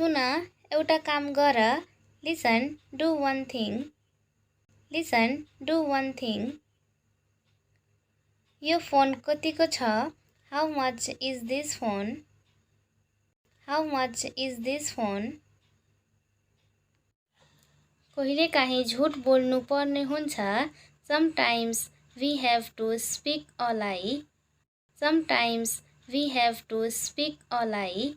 सुन एउटा काम गर listen do one thing listen do one thing यो फोन कतिको छ how much is this phone how much is this phone कहिलेकाहीँ झुट बोल्नु पर्ने हुन्छ sometimes we have to speak a lie sometimes we have to speak a lie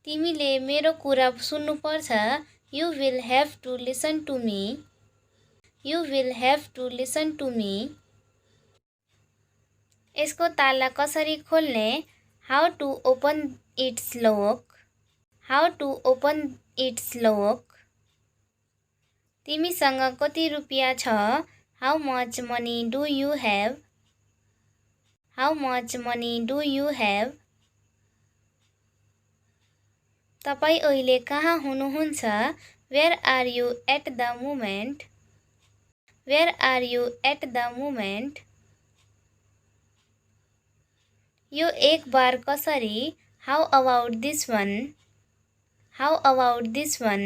तिमीले मेरो कुरा सुन्नुपर्छ you will have to listen to me you will have to listen to me यसको ताला कसरी खोल्ने how to open its lock how to open its lock तिमीसँग कति रुपियाँ छ how much money do you have how much money do you have तपाईँ अहिले कहाँ हुनुहुन्छ where are you at the moment where are you at the moment यो एक बार कसरी how about this one how about this one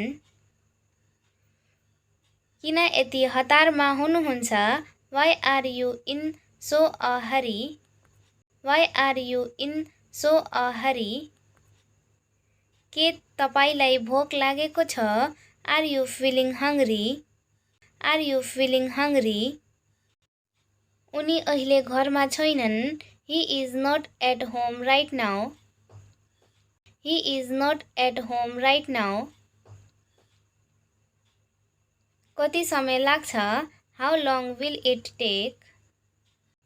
किन यति हतारमा हुनुहुन्छ why are you in so a hurry why are you in so a hurry के तपाईलाई भोक लागेको छ are you feeling hungry are you feeling hungry उनी अहिले घरमा छैनन् he is not at home right now he is not at home right now कति समय लाग्छ how long will it take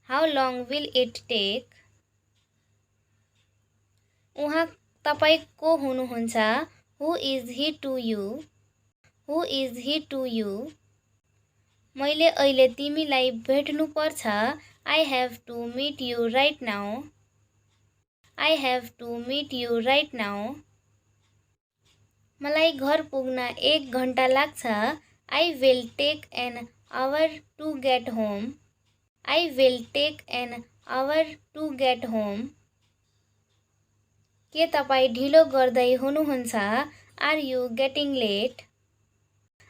how long will it take उहाँ तपाईँ को हुनुहुन्छ who is he to you who is he to you मैले अहिले तिमीलाई भेट्नुपर्छ I have to meet you right now I have to meet you right now मलाई घर पुग्न 1 घन्टा लाग्छ I will take an hour to get home I will take an hour to get home के तपाईँ ढिलो गर्दै हुनुहुन्छ are you getting late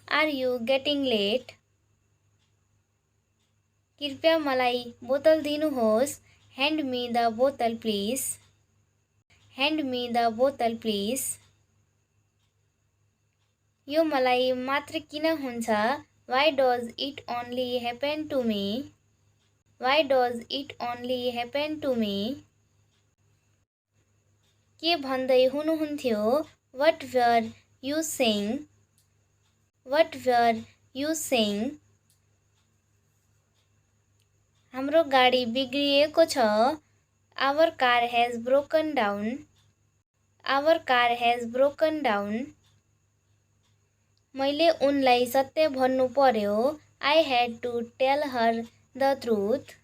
are you getting late कृपया मलाई बोतल दिनुहोस् hand me the bottle please hand me the bottle please यो मलाई मात्र किन हुन्छ why does it only happen to me why does it only happen to me के भन्दै हुनुहुन्थ्यो what were you saying what were you saying हाम्रो गाडी बिग्रिएको छ our car has broken down our car has broken down मैले उनलाई सत्य भन्नु पर्यो I had to tell her the truth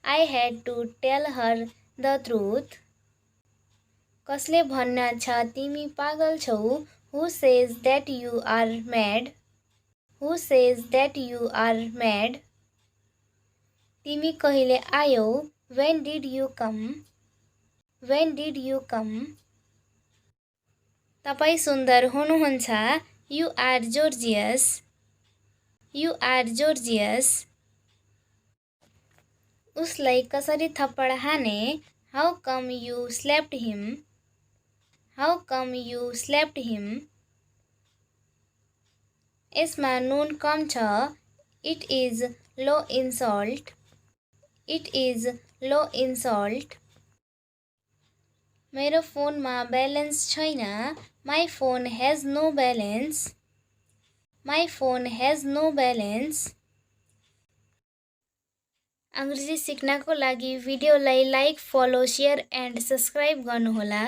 I had to tell her the truth कसले भन्न छ तिमी पागल छौ who says that you are mad who says that you are mad तिमी कहिले आयौ when did you come when did you come तपाईँ सुन्दर हुनुहुन्छ you are gorgeous you are gorgeous उसलाई कसरी थप्पड हाने how come you slapped him how come you slapped him यसमा नुन कम छ it is low in salt it is low in salt मेरो फोनमा ब्यालेन्स छैन my phone has no balance my phone has no balance अङ्ग्रेजी सिक्नको लागि भिडियोलाई like follow share and subscribe गर्नुहोला।